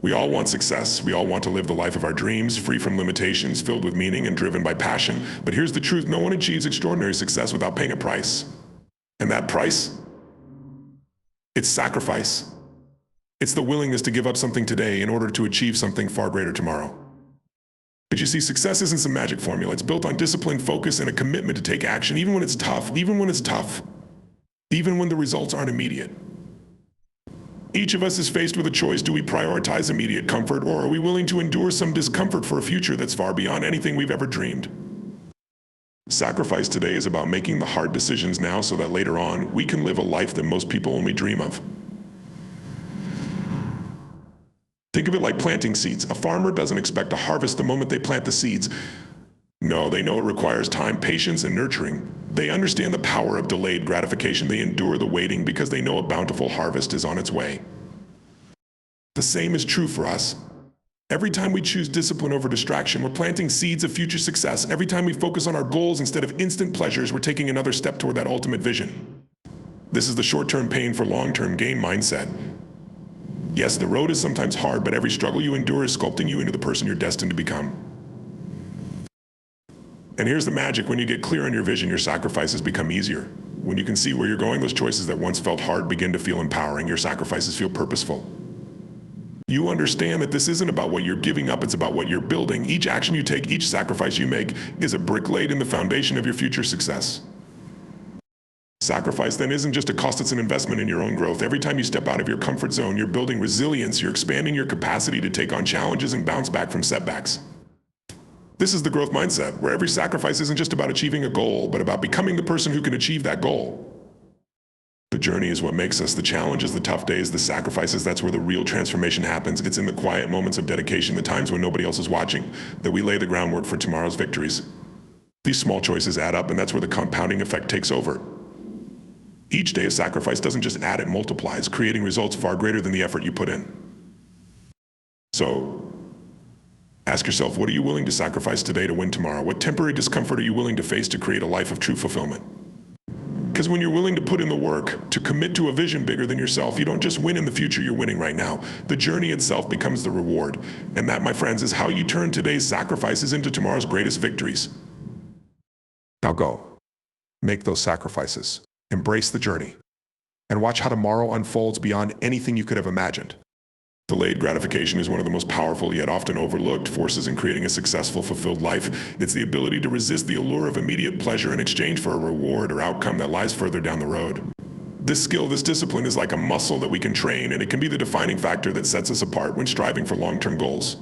We all want success. We all want to live the life of our dreams, free from limitations, filled with meaning and driven by passion. But here's the truth: no one achieves extraordinary success without paying a price. And that price? It's sacrifice. It's the willingness to give up something today in order to achieve something far greater tomorrow. But you see, success isn't some magic formula. It's built on discipline, focus, and a commitment to take action, even when it's tough, even when the results aren't immediate. Each of us is faced with a choice. Do we prioritize immediate comfort, or are we willing to endure some discomfort for a future that's far beyond anything we've ever dreamed? Sacrifice today is about making the hard decisions now so that later on, we can live a life that most people only dream of. Think of it like planting seeds. A farmer doesn't expect to harvest the moment they plant the seeds. No, they know it requires time, patience, and nurturing. They understand the power of delayed gratification. They endure the waiting because they know a bountiful harvest is on its way. The same is true for us. Every time we choose discipline over distraction, we're planting seeds of future success. Every time we focus on our goals instead of instant pleasures, we're taking another step toward that ultimate vision. This is the short-term pain for long-term gain mindset. Yes, the road is sometimes hard, but every struggle you endure is sculpting you into the person you're destined to become. And here's the magic: when you get clear on your vision, your sacrifices become easier. When you can see where you're going, those choices that once felt hard begin to feel empowering. Your sacrifices feel purposeful. You understand that this isn't about what you're giving up, it's about what you're building. Each action you take, each sacrifice you make, is a brick laid in the foundation of your future success. Sacrifice then isn't just a cost, it's an investment in your own growth. Every time you step out of your comfort zone, you're building resilience, you're expanding your capacity to take on challenges and bounce back from setbacks. This is the growth mindset, where every sacrifice isn't just about achieving a goal, but about becoming the person who can achieve that goal. The journey is what makes us. The challenges, the tough days, the sacrifices, that's where the real transformation happens. It's in the quiet moments of dedication, the times when nobody else is watching, that we lay the groundwork for tomorrow's victories. These small choices add up, and that's where the compounding effect takes over. Each day of sacrifice doesn't just add, it multiplies, creating results far greater than the effort you put in. So, ask yourself, what are you willing to sacrifice today to win tomorrow? What temporary discomfort are you willing to face to create a life of true fulfillment? Because when you're willing to put in the work, to commit to a vision bigger than yourself, you don't just win in the future, you're winning right now. The journey itself becomes the reward. And that, my friends, is how you turn today's sacrifices into tomorrow's greatest victories. Now go. Make those sacrifices. Embrace the journey. And watch how tomorrow unfolds beyond anything you could have imagined. Delayed gratification is one of the most powerful yet often overlooked forces in creating a successful, fulfilled life. It's the ability to resist the allure of immediate pleasure in exchange for a reward or outcome that lies further down the road. This skill, this discipline, is like a muscle that we can train, and it can be the defining factor that sets us apart when striving for long-term goals.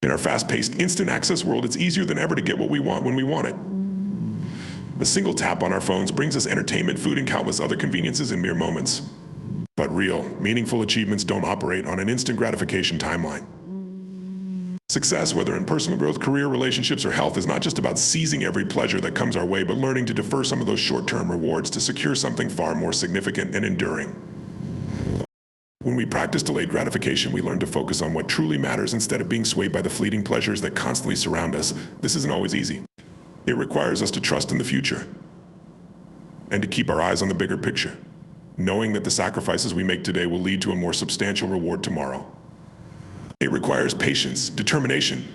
In our fast-paced, instant access world, it's easier than ever to get what we want when we want it. A single tap on our phones brings us entertainment, food, and countless other conveniences in mere moments. But real, meaningful achievements don't operate on an instant gratification timeline. Success, whether in personal growth, career, relationships, or health, is not just about seizing every pleasure that comes our way, but learning to defer some of those short-term rewards to secure something far more significant and enduring. When we practice delayed gratification, we learn to focus on what truly matters instead of being swayed by the fleeting pleasures that constantly surround us. This isn't always easy. It requires us to trust in the future and to keep our eyes on the bigger picture, knowing that the sacrifices we make today will lead to a more substantial reward tomorrow. It requires patience, determination,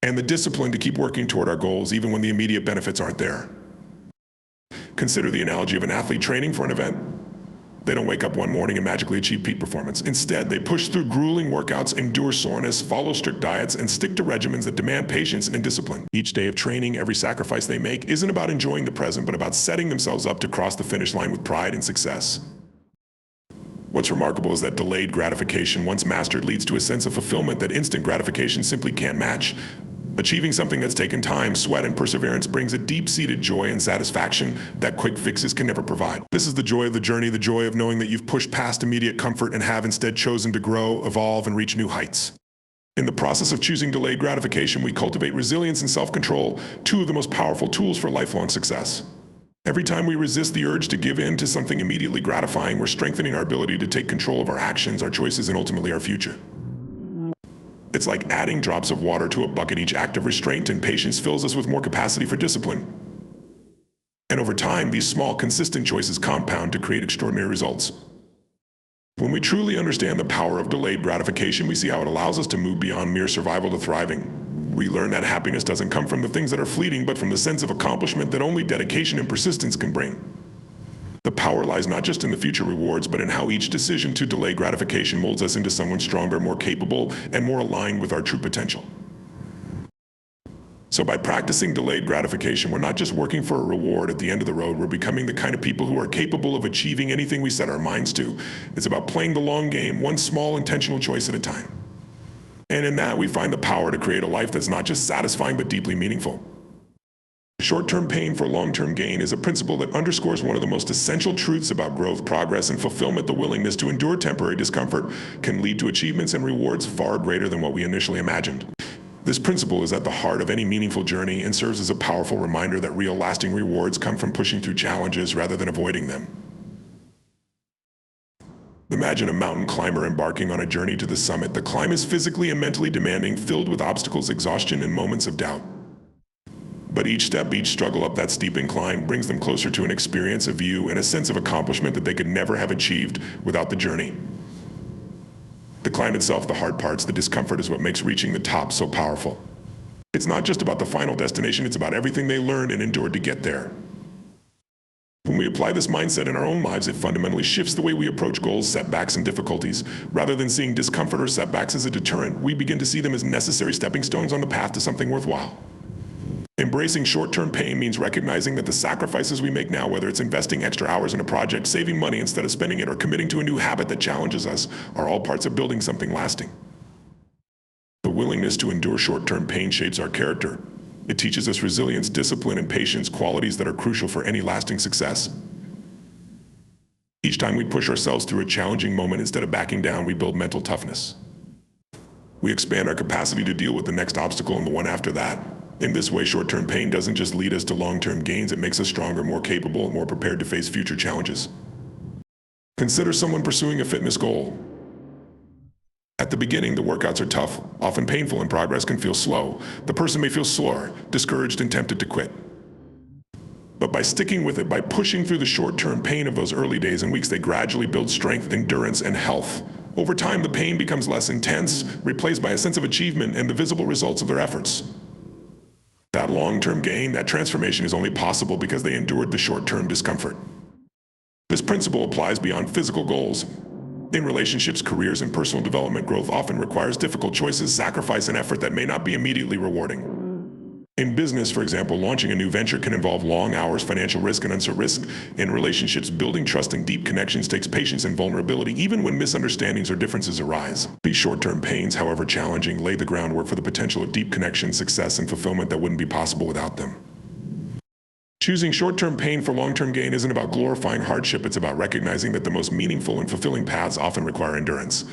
and the discipline to keep working toward our goals even when the immediate benefits aren't there. Consider the analogy of an athlete training for an event. They don't wake up one morning and magically achieve peak performance. Instead, they push through grueling workouts, endure soreness, follow strict diets, and stick to regimens that demand patience and discipline. Each day of training, every sacrifice they make, isn't about enjoying the present, but about setting themselves up to cross the finish line with pride and success. What's remarkable is that delayed gratification, once mastered, leads to a sense of fulfillment that instant gratification simply can't match. Achieving something that's taken time, sweat, and perseverance brings a deep-seated joy and satisfaction that quick fixes can never provide. This is the joy of the journey, the joy of knowing that you've pushed past immediate comfort and have instead chosen to grow, evolve, and reach new heights. In the process of choosing delayed gratification, we cultivate resilience and self-control, two of the most powerful tools for lifelong success. Every time we resist the urge to give in to something immediately gratifying, we're strengthening our ability to take control of our actions, our choices, and ultimately our future. It's like adding drops of water to a bucket. Each act of restraint and patience fills us with more capacity for discipline. And over time, these small, consistent choices compound to create extraordinary results. When we truly understand the power of delayed gratification, we see how it allows us to move beyond mere survival to thriving. We learn that happiness doesn't come from the things that are fleeting, but from the sense of accomplishment that only dedication and persistence can bring. The power lies not just in the future rewards, but in how each decision to delay gratification molds us into someone stronger, more capable, and more aligned with our true potential. So by practicing delayed gratification, we're not just working for a reward at the end of the road, we're becoming the kind of people who are capable of achieving anything we set our minds to. It's about playing the long game, one small intentional choice at a time. And in that, we find the power to create a life that's not just satisfying, but deeply meaningful. Short-term pain for long-term gain is a principle that underscores one of the most essential truths about growth, progress, and fulfillment. The willingness to endure temporary discomfort can lead to achievements and rewards far greater than what we initially imagined. This principle is at the heart of any meaningful journey and serves as a powerful reminder that real lasting rewards come from pushing through challenges rather than avoiding them. Imagine a mountain climber embarking on a journey to the summit. The climb is physically and mentally demanding, filled with obstacles, exhaustion, and moments of doubt. But each step, each struggle up that steep incline brings them closer to an experience, a view, and a sense of accomplishment that they could never have achieved without the journey. The climb itself, the hard parts, the discomfort is what makes reaching the top so powerful. It's not just about the final destination, it's about everything they learned and endured to get there. When we apply this mindset in our own lives, it fundamentally shifts the way we approach goals, setbacks, and difficulties. Rather than seeing discomfort or setbacks as a deterrent, we begin to see them as necessary stepping stones on the path to something worthwhile. Embracing short-term pain means recognizing that the sacrifices we make now, whether it's investing extra hours in a project, saving money instead of spending it, or committing to a new habit that challenges us, are all parts of building something lasting. The willingness to endure short-term pain shapes our character. It teaches us resilience, discipline, and patience, qualities that are crucial for any lasting success. Each time we push ourselves through a challenging moment, instead of backing down, we build mental toughness. We expand our capacity to deal with the next obstacle and the one after that. In this way, short-term pain doesn't just lead us to long-term gains, it makes us stronger, more capable, and more prepared to face future challenges. Consider someone pursuing a fitness goal. At the beginning, the workouts are tough, often painful, and progress can feel slow. The person may feel sore, discouraged, and tempted to quit. But by sticking with it, by pushing through the short-term pain of those early days and weeks, they gradually build strength, endurance, and health. Over time, the pain becomes less intense, replaced by a sense of achievement and the visible results of their efforts. That long-term gain, that transformation is only possible because they endured the short-term discomfort. This principle applies beyond physical goals. In relationships, careers, and personal development, growth often requires difficult choices, sacrifice, and effort that may not be immediately rewarding. In business, for example, launching a new venture can involve long hours, financial risk, and uncertain risk. In relationships, building trust and deep connections takes patience and vulnerability, even when misunderstandings or differences arise. These short-term pains, however challenging, lay the groundwork for the potential of deep connection, success, and fulfillment that wouldn't be possible without them. Choosing short-term pain for long-term gain isn't about glorifying hardship, it's about recognizing that the most meaningful and fulfilling paths often require endurance.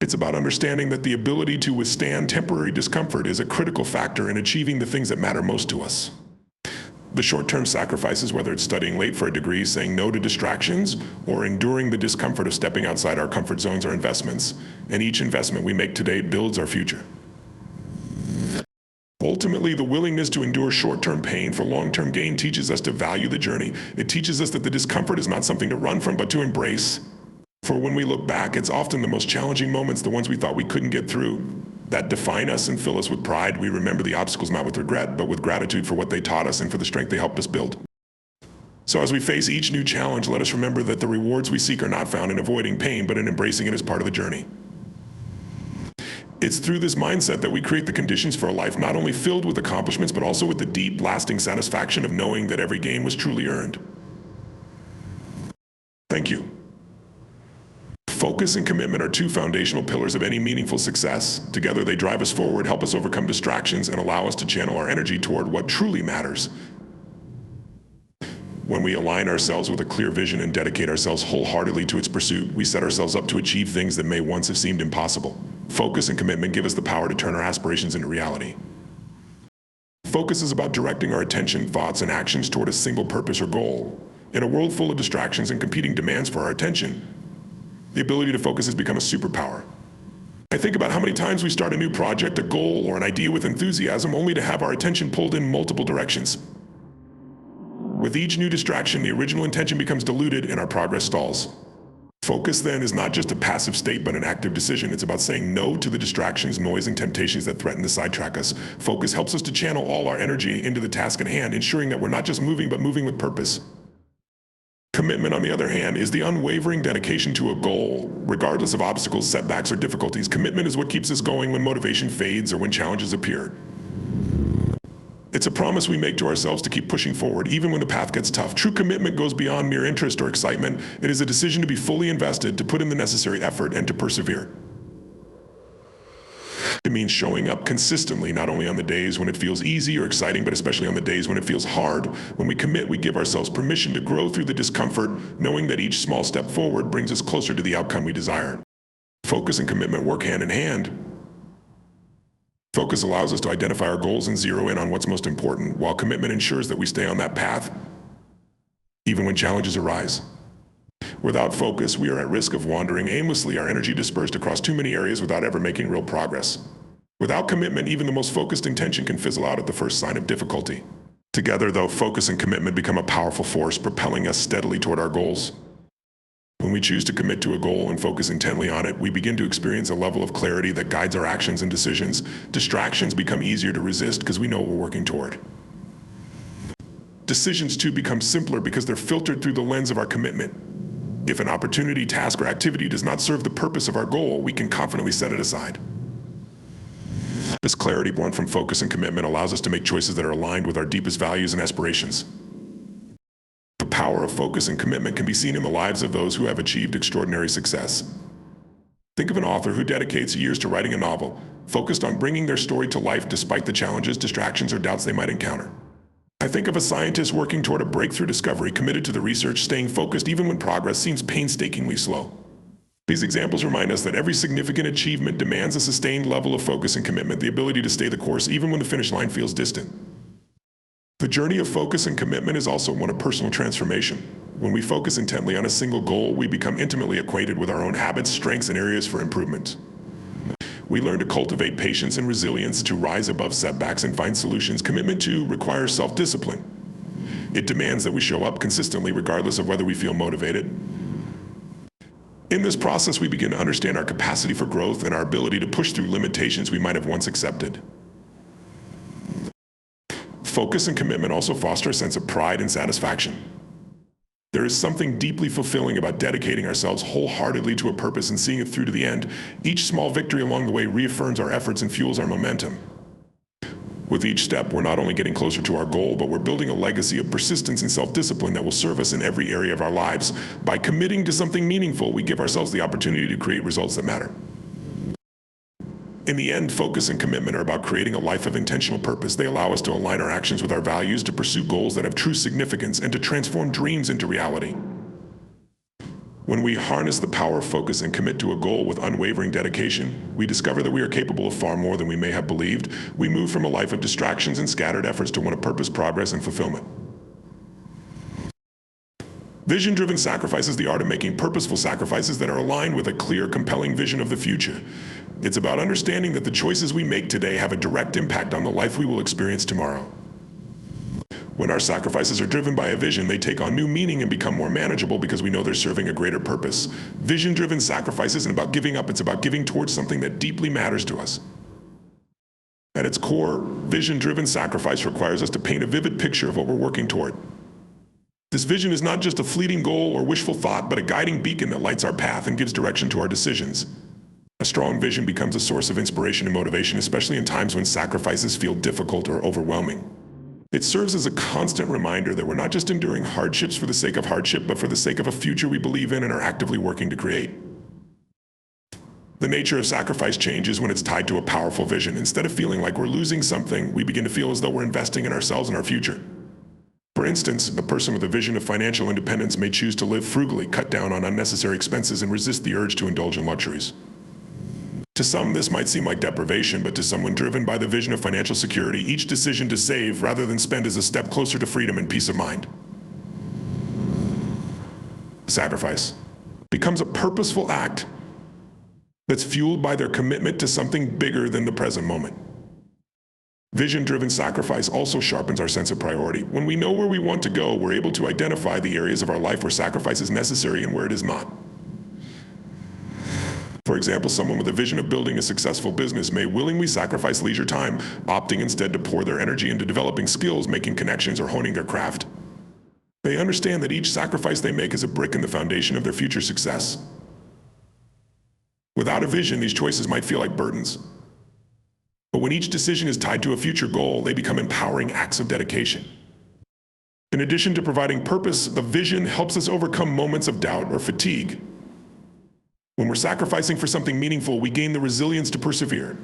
It's about understanding that the ability to withstand temporary discomfort is a critical factor in achieving the things that matter most to us. The short-term sacrifices, whether it's studying late for a degree, saying no to distractions, or enduring the discomfort of stepping outside our comfort zones, are investments, and each investment we make today builds our future. Ultimately, the willingness to endure short-term pain for long-term gain teaches us to value the journey. It teaches us that the discomfort is not something to run from, but to embrace. For when we look back, it's often the most challenging moments, the ones we thought we couldn't get through, that define us and fill us with pride. We remember the obstacles not with regret, but with gratitude for what they taught us and for the strength they helped us build. So as we face each new challenge, let us remember that the rewards we seek are not found in avoiding pain, but in embracing it as part of the journey. It's through this mindset that we create the conditions for a life not only filled with accomplishments, but also with the deep, lasting satisfaction of knowing that every gain was truly earned. Thank you. Focus and commitment are two foundational pillars of any meaningful success. Together, they drive us forward, help us overcome distractions, and allow us to channel our energy toward what truly matters. When we align ourselves with a clear vision and dedicate ourselves wholeheartedly to its pursuit, we set ourselves up to achieve things that may once have seemed impossible. Focus and commitment give us the power to turn our aspirations into reality. Focus is about directing our attention, thoughts, and actions toward a single purpose or goal. In a world full of distractions and competing demands for our attention, the ability to focus has become a superpower. I think about how many times we start a new project, a goal, or an idea with enthusiasm, only to have our attention pulled in multiple directions. With each new distraction, the original intention becomes diluted and our progress stalls. Focus then is not just a passive state, but an active decision. It's about saying no to the distractions, noise, and temptations that threaten to sidetrack us. Focus helps us to channel all our energy into the task at hand, ensuring that we're not just moving, but moving with purpose. Commitment, on the other hand, is the unwavering dedication to a goal, regardless of obstacles, setbacks, or difficulties. Commitment is what keeps us going when motivation fades or when challenges appear. It's a promise we make to ourselves to keep pushing forward, even when the path gets tough. True commitment goes beyond mere interest or excitement. It is a decision to be fully invested, to put in the necessary effort, and to persevere. It means showing up consistently, not only on the days when it feels easy or exciting, but especially on the days when it feels hard. When we commit, we give ourselves permission to grow through the discomfort, knowing that each small step forward brings us closer to the outcome we desire. Focus and commitment work hand in hand. Focus allows us to identify our goals and zero in on what's most important, while commitment ensures that we stay on that path, even when challenges arise. Without focus, we are at risk of wandering aimlessly, our energy dispersed across too many areas without ever making real progress. Without commitment, even the most focused intention can fizzle out at the first sign of difficulty. Together, though, focus and commitment become a powerful force, propelling us steadily toward our goals. When we choose to commit to a goal and focus intently on it, we begin to experience a level of clarity that guides our actions and decisions. Distractions become easier to resist because we know what we're working toward. Decisions, too, become simpler because they're filtered through the lens of our commitment. If an opportunity, task, or activity does not serve the purpose of our goal, we can confidently set it aside. This clarity born from focus and commitment allows us to make choices that are aligned with our deepest values and aspirations. The power of focus and commitment can be seen in the lives of those who have achieved extraordinary success. Think of an author who dedicates years to writing a novel, focused on bringing their story to life despite the challenges, distractions, or doubts they might encounter. I think of a scientist working toward a breakthrough discovery, committed to the research, staying focused even when progress seems painstakingly slow. These examples remind us that every significant achievement demands a sustained level of focus and commitment, the ability to stay the course even when the finish line feels distant. The journey of focus and commitment is also one of personal transformation. When we focus intently on a single goal, we become intimately acquainted with our own habits, strengths, and areas for improvement. We learn to cultivate patience and resilience, to rise above setbacks and find solutions. Commitment, too, requires self-discipline. It demands that we show up consistently regardless of whether we feel motivated. In this process, we begin to understand our capacity for growth and our ability to push through limitations we might have once accepted. Focus and commitment also foster a sense of pride and satisfaction. There is something deeply fulfilling about dedicating ourselves wholeheartedly to a purpose and seeing it through to the end. Each small victory along the way reaffirms our efforts and fuels our momentum. With each step, we're not only getting closer to our goal, but we're building a legacy of persistence and self-discipline that will serve us in every area of our lives. By committing to something meaningful, we give ourselves the opportunity to create results that matter. In the end, focus and commitment are about creating a life of intentional purpose. They allow us to align our actions with our values, to pursue goals that have true significance, and to transform dreams into reality. When we harness the power of focus and commit to a goal with unwavering dedication, we discover that we are capable of far more than we may have believed. We move from a life of distractions and scattered efforts to one of purpose, progress, and fulfillment. Vision-driven sacrifice is the art of making purposeful sacrifices that are aligned with a clear, compelling vision of the future. It's about understanding that the choices we make today have a direct impact on the life we will experience tomorrow. When our sacrifices are driven by a vision, they take on new meaning and become more manageable because we know they're serving a greater purpose. Vision-driven sacrifice isn't about giving up, it's about giving towards something that deeply matters to us. At its core, vision-driven sacrifice requires us to paint a vivid picture of what we're working toward. This vision is not just a fleeting goal or wishful thought, but a guiding beacon that lights our path and gives direction to our decisions. A strong vision becomes a source of inspiration and motivation, especially in times when sacrifices feel difficult or overwhelming. It serves as a constant reminder that we're not just enduring hardships for the sake of hardship, but for the sake of a future we believe in and are actively working to create. The nature of sacrifice changes when it's tied to a powerful vision. Instead of feeling like we're losing something, we begin to feel as though we're investing in ourselves and our future. For instance, a person with a vision of financial independence may choose to live frugally, cut down on unnecessary expenses, and resist the urge to indulge in luxuries. To some, this might seem like deprivation, but to someone driven by the vision of financial security, each decision to save rather than spend is a step closer to freedom and peace of mind. Sacrifice becomes a purposeful act that's fueled by their commitment to something bigger than the present moment. Vision-driven sacrifice also sharpens our sense of priority. When we know where we want to go, we're able to identify the areas of our life where sacrifice is necessary and where it is not. For example, someone with a vision of building a successful business may willingly sacrifice leisure time, opting instead to pour their energy into developing skills, making connections, or honing their craft. They understand that each sacrifice they make is a brick in the foundation of their future success. Without a vision, these choices might feel like burdens. But when each decision is tied to a future goal, they become empowering acts of dedication. In addition to providing purpose, the vision helps us overcome moments of doubt or fatigue. When we're sacrificing for something meaningful, we gain the resilience to persevere.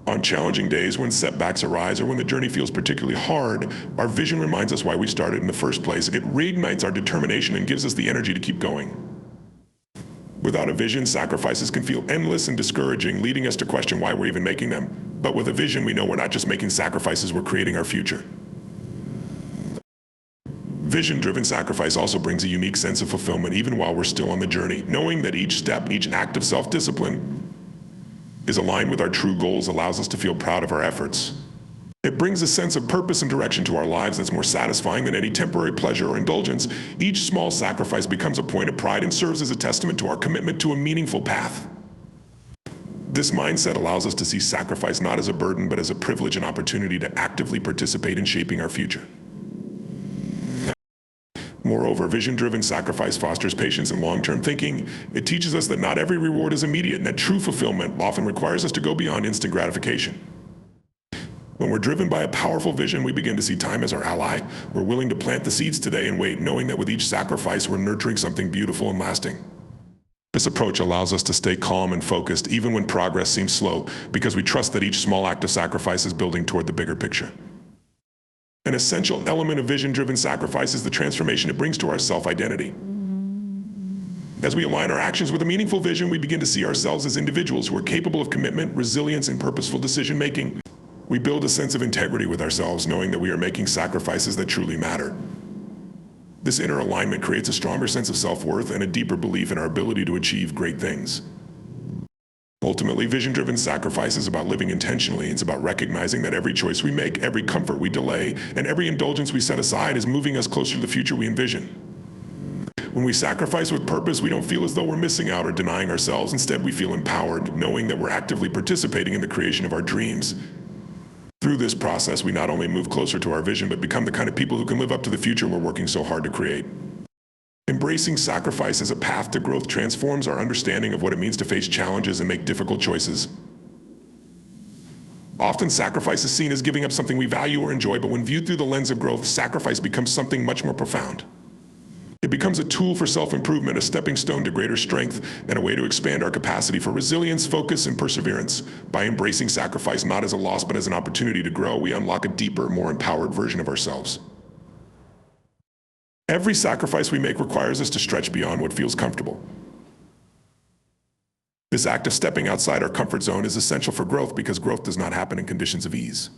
On challenging days, when setbacks arise or when the journey feels particularly hard, our vision reminds us why we started in the first place. It reignites our determination and gives us the energy to keep going. Without a vision, sacrifices can feel endless and discouraging, leading us to question why we're even making them. But with a vision, we know we're not just making sacrifices, we're creating our future. Vision-driven sacrifice also brings a unique sense of fulfillment even while we're still on the journey. Knowing that each step, each act of self-discipline is aligned with our true goals allows us to feel proud of our efforts. It brings a sense of purpose and direction to our lives that's more satisfying than any temporary pleasure or indulgence. Each small sacrifice becomes a point of pride and serves as a testament to our commitment to a meaningful path. This mindset allows us to see sacrifice not as a burden, but as a privilege and opportunity to actively participate in shaping our future. Moreover, vision-driven sacrifice fosters patience and long-term thinking. It teaches us that not every reward is immediate and that true fulfillment often requires us to go beyond instant gratification. When we're driven by a powerful vision, we begin to see time as our ally. We're willing to plant the seeds today and wait, knowing that with each sacrifice, we're nurturing something beautiful and lasting. This approach allows us to stay calm and focused even when progress seems slow, because we trust that each small act of sacrifice is building toward the bigger picture. An essential element of vision-driven sacrifice is the transformation it brings to our self-identity. As we align our actions with a meaningful vision, we begin to see ourselves as individuals who are capable of commitment, resilience, and purposeful decision-making. We build a sense of integrity with ourselves, knowing that we are making sacrifices that truly matter. This inner alignment creates a stronger sense of self-worth and a deeper belief in our ability to achieve great things. Ultimately, vision-driven sacrifice is about living intentionally. It's about recognizing that every choice we make, every comfort we delay, and every indulgence we set aside is moving us closer to the future we envision. When we sacrifice with purpose, we don't feel as though we're missing out or denying ourselves. Instead, we feel empowered, knowing that we're actively participating in the creation of our dreams. Through this process, we not only move closer to our vision, but become the kind of people who can live up to the future we're working so hard to create. Embracing sacrifice as a path to growth transforms our understanding of what it means to face challenges and make difficult choices. Often, sacrifice is seen as giving up something we value or enjoy, but when viewed through the lens of growth, sacrifice becomes something much more profound. It becomes a tool for self-improvement, a stepping stone to greater strength, and a way to expand our capacity for resilience, focus, and perseverance. By embracing sacrifice not as a loss, but as an opportunity to grow, we unlock a deeper, more empowered version of ourselves. Every sacrifice we make requires us to stretch beyond what feels comfortable. This act of stepping outside our comfort zone is essential for growth because growth does not happen in conditions of ease.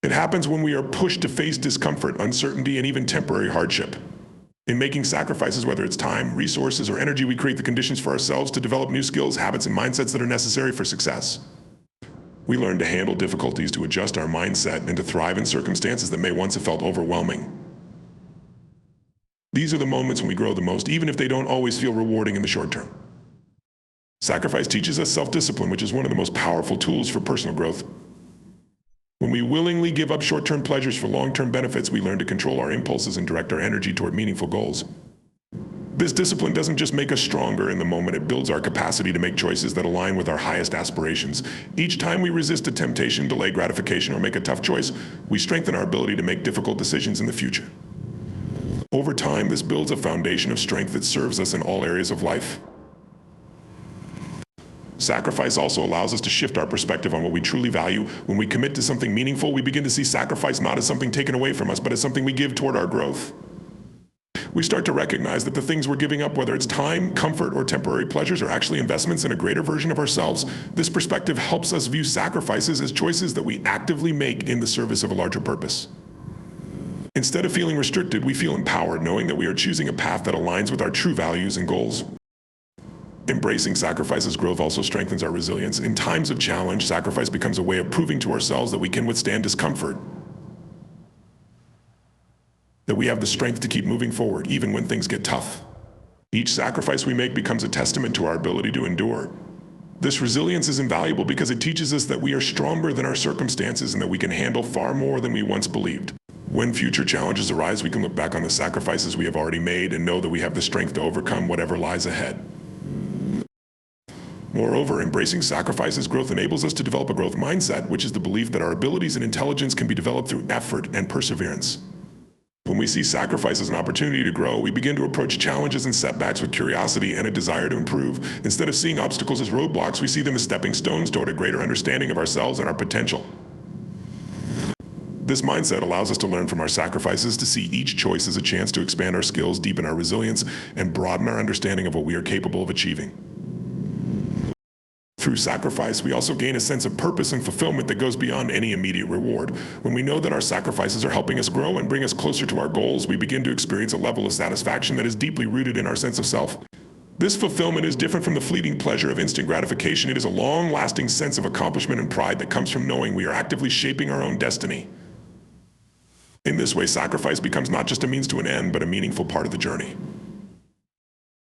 It happens when we are pushed to face discomfort, uncertainty, and even temporary hardship. In making sacrifices, whether it's time, resources, or energy, we create the conditions for ourselves to develop new skills, habits, and mindsets that are necessary for success. We learn to handle difficulties, to adjust our mindset, and to thrive in circumstances that may once have felt overwhelming. These are the moments when we grow the most, even if they don't always feel rewarding in the short term. Sacrifice teaches us self-discipline, which is one of the most powerful tools for personal growth. When we willingly give up short-term pleasures for long-term benefits, we learn to control our impulses and direct our energy toward meaningful goals. This discipline doesn't just make us stronger in the moment, it builds our capacity to make choices that align with our highest aspirations. Each time we resist a temptation, delay gratification, or make a tough choice, we strengthen our ability to make difficult decisions in the future. Over time, this builds a foundation of strength that serves us in all areas of life. Sacrifice also allows us to shift our perspective on what we truly value. When we commit to something meaningful, we begin to see sacrifice not as something taken away from us, but as something we give toward our growth. We start to recognize that the things we're giving up, whether it's time, comfort, or temporary pleasures, are actually investments in a greater version of ourselves. This perspective helps us view sacrifices as choices that we actively make in the service of a larger purpose. Instead of feeling restricted, we feel empowered, knowing that we are choosing a path that aligns with our true values and goals. Embracing sacrifice as growth also strengthens our resilience. In times of challenge, sacrifice becomes a way of proving to ourselves that we can withstand discomfort, that we have the strength to keep moving forward, even when things get tough. Each sacrifice we make becomes a testament to our ability to endure. This resilience is invaluable because it teaches us that we are stronger than our circumstances and that we can handle far more than we once believed. When future challenges arise, we can look back on the sacrifices we have already made and know that we have the strength to overcome whatever lies ahead. Moreover, embracing sacrifices growth enables us to develop a growth mindset, which is the belief that our abilities and intelligence can be developed through effort and perseverance. When we see sacrifice as an opportunity to grow, we begin to approach challenges and setbacks with curiosity and a desire to improve. Instead of seeing obstacles as roadblocks, we see them as stepping stones toward a greater understanding of ourselves and our potential. This mindset allows us to learn from our sacrifices, to see each choice as a chance to expand our skills, deepen our resilience, and broaden our understanding of what we are capable of achieving. Through sacrifice, we also gain a sense of purpose and fulfillment that goes beyond any immediate reward. When we know that our sacrifices are helping us grow and bring us closer to our goals, we begin to experience a level of satisfaction that is deeply rooted in our sense of self. This fulfillment is different from the fleeting pleasure of instant gratification. It is a long-lasting sense of accomplishment and pride that comes from knowing we are actively shaping our own destiny. In this way, sacrifice becomes not just a means to an end, but a meaningful part of the journey.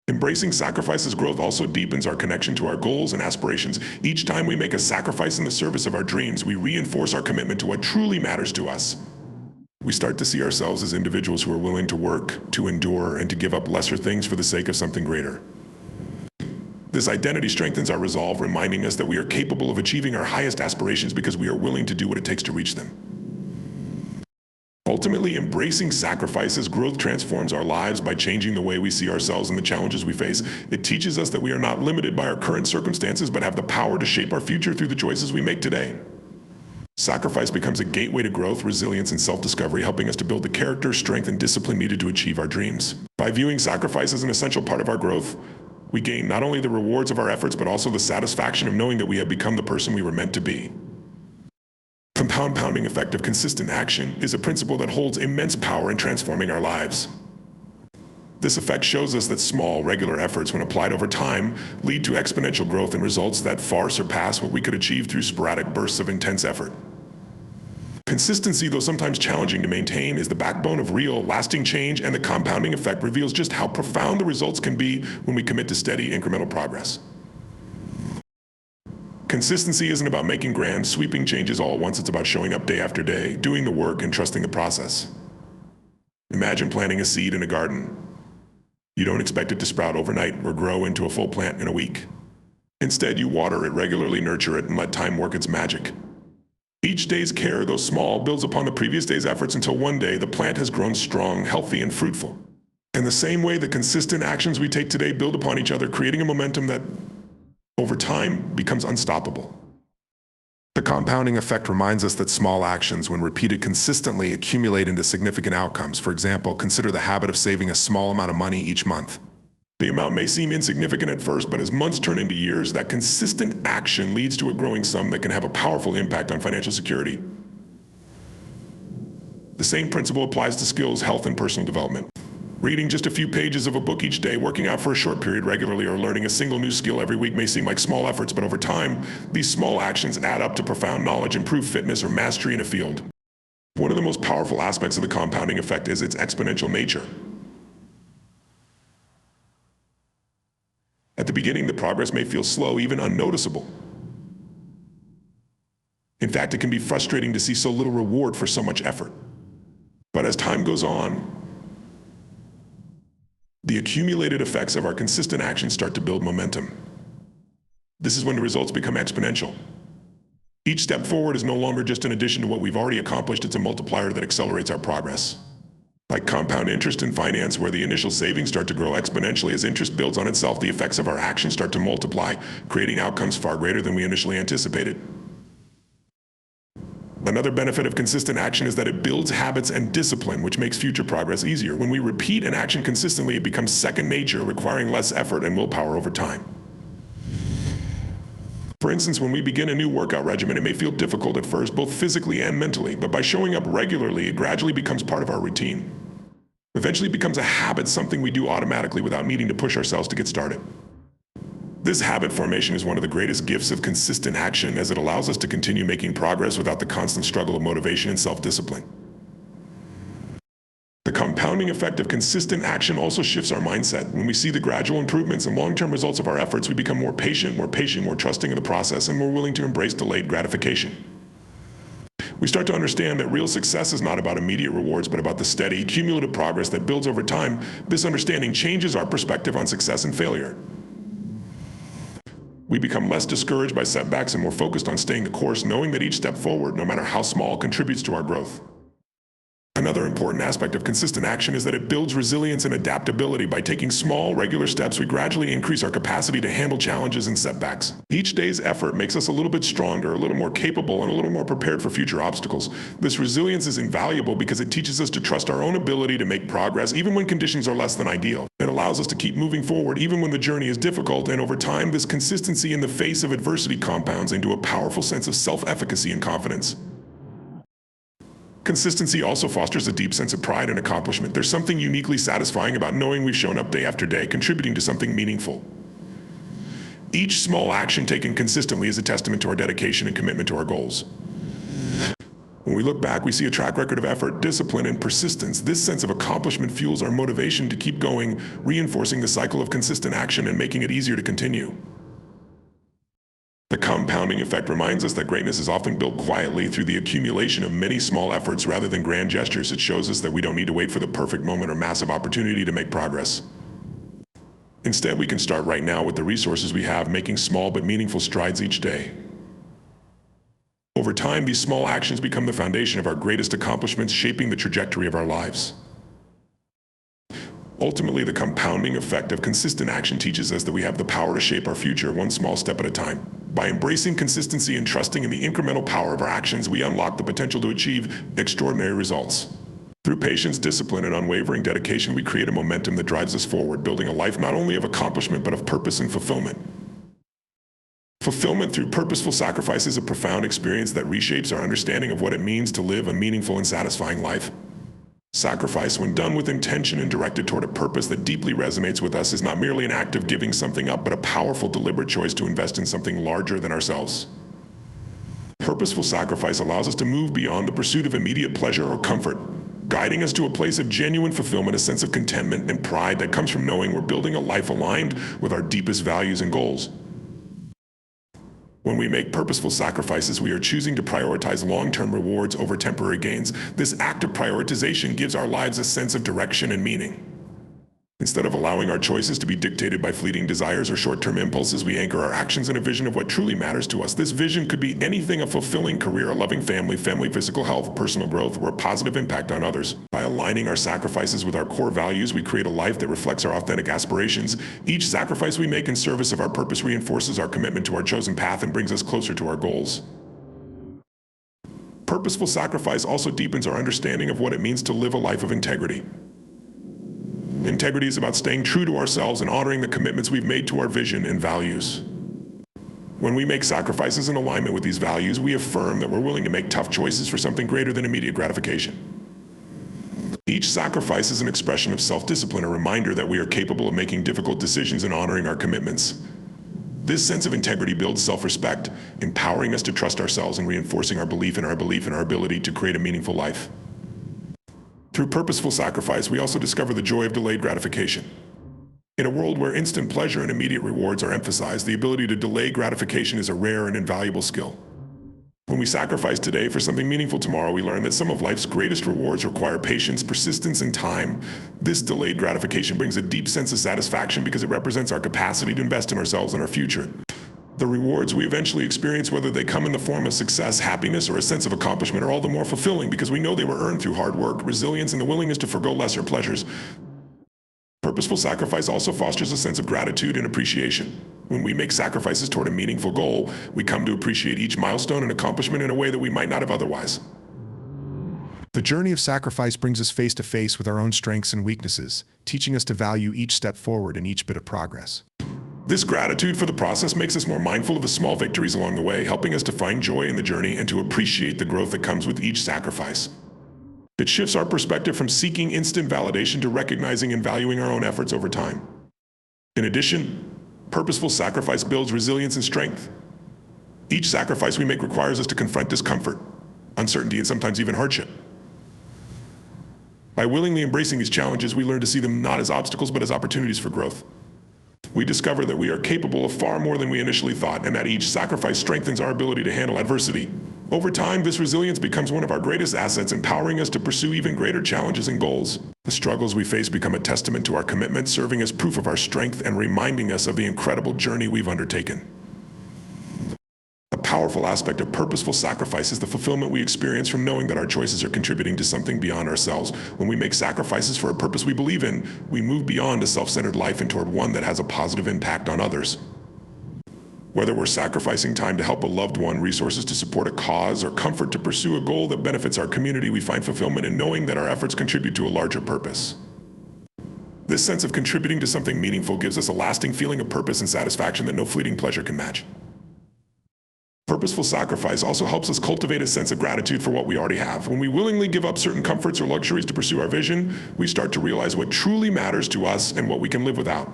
Embracing sacrifices growth also deepens our connection to our goals and aspirations. Each time we make a sacrifice in the service of our dreams, we reinforce our commitment to what truly matters to us. We start to see ourselves as individuals who are willing to work, to endure, and to give up lesser things for the sake of something greater. This identity strengthens our resolve, reminding us that we are capable of achieving our highest aspirations because we are willing to do what it takes to reach them. Ultimately, embracing sacrifices growth transforms our lives by changing the way we see ourselves and the challenges we face. It teaches us that we are not limited by our current circumstances, but have the power to shape our future through the choices we make today. Sacrifice becomes a gateway to growth, resilience, and self-discovery, helping us to build the character, strength, and discipline needed to achieve our dreams. By viewing sacrifice as an essential part of our growth, we gain not only the rewards of our efforts, but also the satisfaction of knowing that we have become the person we were meant to be. The compounding effect of consistent action is a principle that holds immense power in transforming our lives. This effect shows us that small, regular efforts, when applied over time, lead to exponential growth and results that far surpass what we could achieve through sporadic bursts of intense effort. Consistency, though sometimes challenging to maintain, is the backbone of real, lasting change, and the compounding effect reveals just how profound the results can be when we commit to steady, incremental progress. Consistency isn't about making grand, sweeping changes all at once. It's about showing up day after day, doing the work, and trusting the process. Imagine planting a seed in a garden. You don't expect it to sprout overnight or grow into a full plant in a week. Instead, you water it, regularly nurture it, and let time work its magic. Each day's care, though small, builds upon the previous day's efforts until one day the plant has grown strong, healthy, and fruitful. In the same way, the consistent actions we take today build upon each other, creating a momentum that over time becomes unstoppable. The compounding effect reminds us that small actions, when repeated consistently, accumulate into significant outcomes. For example, consider the habit of saving a small amount of money each month. The amount may seem insignificant at first, but as months turn into years, that consistent action leads to a growing sum that can have a powerful impact on financial security. The same principle applies to skills, health, and personal development. Reading just a few pages of a book each day, working out for a short period regularly, or learning a single new skill every week may seem like small efforts, but over time, these small actions add up to profound knowledge, improved fitness, or mastery in a field. One of the most powerful aspects of the compounding effect is its exponential nature. At the beginning, the progress may feel slow, even unnoticeable. In fact, it can be frustrating to see so little reward for so much effort. But as time goes on, the accumulated effects of our consistent actions start to build momentum. This is when the results become exponential. Each step forward is no longer just an addition to what we've already accomplished, it's a multiplier that accelerates our progress. Like compound interest in finance, where the initial savings start to grow exponentially as interest builds on itself, the effects of our actions start to multiply, creating outcomes far greater than we initially anticipated. Another benefit of consistent action is that it builds habits and discipline, which makes future progress easier. When we repeat an action consistently, it becomes second nature, requiring less effort and willpower over time. For instance, when we begin a new workout regimen, it may feel difficult at first, both physically and mentally, but by showing up regularly, it gradually becomes part of our routine. Eventually, it becomes a habit, something we do automatically without needing to push ourselves to get started. This habit formation is one of the greatest gifts of consistent action, as it allows us to continue making progress without the constant struggle of motivation and self-discipline. The compounding compounding effect of consistent action also shifts our mindset. When we see the gradual improvements and long-term results of our efforts, we become more patient, more trusting in the process, and more willing to embrace delayed gratification. We start to understand that real success is not about immediate rewards, but about the steady, cumulative progress that builds over time. This understanding changes our perspective on success and failure. We become less discouraged by setbacks and more focused on staying the course, knowing that each step forward, no matter how small, contributes to our growth. Another important aspect of consistent action is that it builds resilience and adaptability. By taking small, regular steps, we gradually increase our capacity to handle challenges and setbacks. Each day's effort makes us a little bit stronger, a little more capable, and a little more prepared for future obstacles. This resilience is invaluable because it teaches us to trust our own ability to make progress, even when conditions are less than ideal. It allows us to keep moving forward, even when the journey is difficult, and over time, this consistency in the face of adversity compounds into a powerful sense of self-efficacy and confidence. Consistency also fosters a deep sense of pride and accomplishment. There's something uniquely satisfying about knowing we've shown up day after day, contributing to something meaningful. Each small action taken consistently is a testament to our dedication and commitment to our goals. When we look back, we see a track record of effort, discipline, and persistence. This sense of accomplishment fuels our motivation to keep going, reinforcing the cycle of consistent action and making it easier to continue. The compounding effect reminds us that greatness is often built quietly through the accumulation of many small efforts rather than grand gestures. It shows us that we don't need to wait for the perfect moment or massive opportunity to make progress. Instead, we can start right now with the resources we have, making small but meaningful strides each day. Over time, these small actions become the foundation of our greatest accomplishments, shaping the trajectory of our lives. Ultimately, the compounding effect of consistent action teaches us that we have the power to shape our future one small step at a time. By embracing consistency and trusting in the incremental power of our actions, we unlock the potential to achieve extraordinary results. Through patience, discipline, and unwavering dedication, we create a momentum that drives us forward, building a life not only of accomplishment, but of purpose and fulfillment. Fulfillment through purposeful sacrifice is a profound experience that reshapes our understanding of what it means to live a meaningful and satisfying life. Sacrifice, when done with intention and directed toward a purpose that deeply resonates with us, is not merely an act of giving something up, but a powerful, deliberate choice to invest in something larger than ourselves. Purposeful sacrifice allows us to move beyond the pursuit of immediate pleasure or comfort, guiding us to a place of genuine fulfillment, a sense of contentment and pride that comes from knowing we're building a life aligned with our deepest values and goals. When we make purposeful sacrifices, we are choosing to prioritize long-term rewards over temporary gains. This act of prioritization gives our lives a sense of direction and meaning. Instead of allowing our choices to be dictated by fleeting desires or short-term impulses, we anchor our actions in a vision of what truly matters to us. This vision could be anything: a fulfilling career, a loving family, physical health, personal growth, or a positive impact on others. By aligning our sacrifices with our core values, we create a life that reflects our authentic aspirations. Each sacrifice we make in service of our purpose reinforces our commitment to our chosen path and brings us closer to our goals. Purposeful sacrifice also deepens our understanding of what it means to live a life of integrity. Integrity is about staying true to ourselves and honoring the commitments we've made to our vision and values. When we make sacrifices in alignment with these values, we affirm that we're willing to make tough choices for something greater than immediate gratification. Each sacrifice is an expression of self-discipline, a reminder that we are capable of making difficult decisions and honoring our commitments. This sense of integrity builds self-respect, empowering us to trust ourselves and reinforcing our belief in our ability to create a meaningful life. Through purposeful sacrifice, we also discover the joy of delayed gratification. In a world where instant pleasure and immediate rewards are emphasized, the ability to delay gratification is a rare and invaluable skill. When we sacrifice today for something meaningful tomorrow, we learn that some of life's greatest rewards require patience, persistence, and time. This delayed gratification brings a deep sense of satisfaction because it represents our capacity to invest in ourselves and our future. The rewards we eventually experience, whether they come in the form of success, happiness, or a sense of accomplishment, are all the more fulfilling because we know they were earned through hard work, resilience, and the willingness to forgo lesser pleasures. Purposeful sacrifice also fosters a sense of gratitude and appreciation. When we make sacrifices toward a meaningful goal, we come to appreciate each milestone and accomplishment in a way that we might not have otherwise. The journey of sacrifice brings us face to face with our own strengths and weaknesses, teaching us to value each step forward and each bit of progress. This gratitude for the process makes us more mindful of the small victories along the way, helping us to find joy in the journey and to appreciate the growth that comes with each sacrifice. It shifts our perspective from seeking instant validation to recognizing and valuing our own efforts over time. In addition, purposeful sacrifice builds resilience and strength. Each sacrifice we make requires us to confront discomfort, uncertainty, and sometimes even hardship. By willingly embracing these challenges, we learn to see them not as obstacles, but as opportunities for growth. We discover that we are capable of far more than we initially thought, and that each sacrifice strengthens our ability to handle adversity. Over time, this resilience becomes one of our greatest assets, empowering us to pursue even greater challenges and goals. The struggles we face become a testament to our commitment, serving as proof of our strength and reminding us of the incredible journey we've undertaken. A powerful aspect of purposeful sacrifice is the fulfillment we experience from knowing that our choices are contributing to something beyond ourselves. When we make sacrifices for a purpose we believe in, we move beyond a self-centered life and toward one that has a positive impact on others. Whether we're sacrificing time to help a loved one, resources to support a cause, or comfort to pursue a goal that benefits our community, we find fulfillment in knowing that our efforts contribute to a larger purpose. This sense of contributing to something meaningful gives us a lasting feeling of purpose and satisfaction that no fleeting pleasure can match. Purposeful sacrifice also helps us cultivate a sense of gratitude for what we already have. When we willingly give up certain comforts or luxuries to pursue our vision, we start to realize what truly matters to us and what we can live without.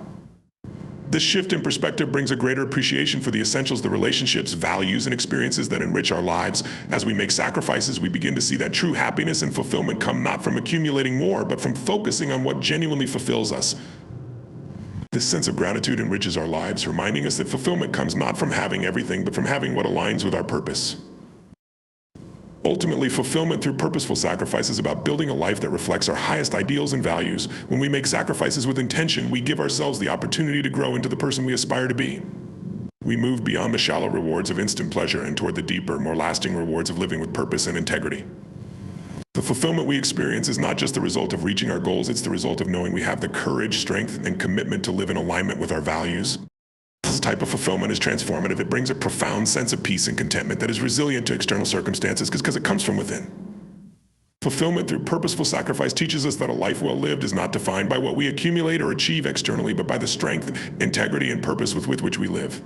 This shift in perspective brings a greater appreciation for the essentials, the relationships, values, and experiences that enrich our lives. As we make sacrifices, we begin to see that true happiness and fulfillment come not from accumulating more, but from focusing on what genuinely fulfills us. This sense of gratitude enriches our lives, reminding us that fulfillment comes not from having everything, but from having what aligns with our purpose. Ultimately, fulfillment through purposeful sacrifice is about building a life that reflects our highest ideals and values. When we make sacrifices with intention, we give ourselves the opportunity to grow into the person we aspire to be. We move beyond the shallow rewards of instant pleasure and toward the deeper, more lasting rewards of living with purpose and integrity. The fulfillment we experience is not just the result of reaching our goals, it's the result of knowing we have the courage, strength, and commitment to live in alignment with our values. This type of fulfillment is transformative. It brings a profound sense of peace and contentment that is resilient to external circumstances because it comes from within. Fulfillment through purposeful sacrifice teaches us that a life well lived is not defined by what we accumulate or achieve externally, but by the strength, integrity, and purpose with which we live.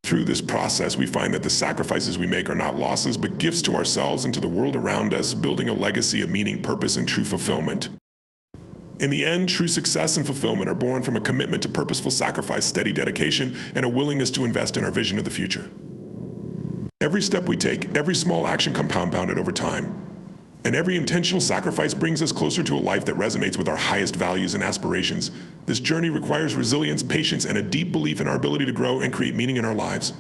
Through this process, we find that the sacrifices we make are not losses, but gifts to ourselves and to the world around us, building a legacy of meaning, purpose, and true fulfillment. In the end, true success and fulfillment are born from a commitment to purposeful sacrifice, steady dedication, and a willingness to invest in our vision of the future. Every step we take, every small action compounded over time, and every intentional sacrifice brings us closer to a life that resonates with our highest values and aspirations. This journey requires resilience, patience, and a deep belief in our ability to grow and create meaning in our lives.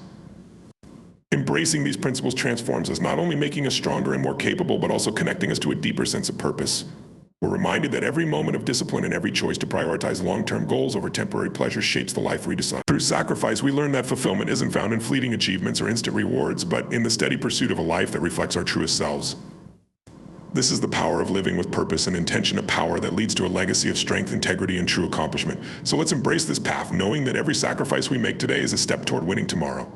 Embracing these principles transforms us, not only making us stronger and more capable, but also connecting us to a deeper sense of purpose. We're reminded that every moment of discipline and every choice to prioritize long-term goals over temporary pleasure shapes the life we decide. Through sacrifice, we learn that fulfillment isn't found in fleeting achievements or instant rewards, but in the steady pursuit of a life that reflects our truest selves. This is the power of living with purpose and intention, a power that leads to a legacy of strength, integrity, and true accomplishment. So let's embrace this path, knowing that every sacrifice we make today is a step toward winning tomorrow.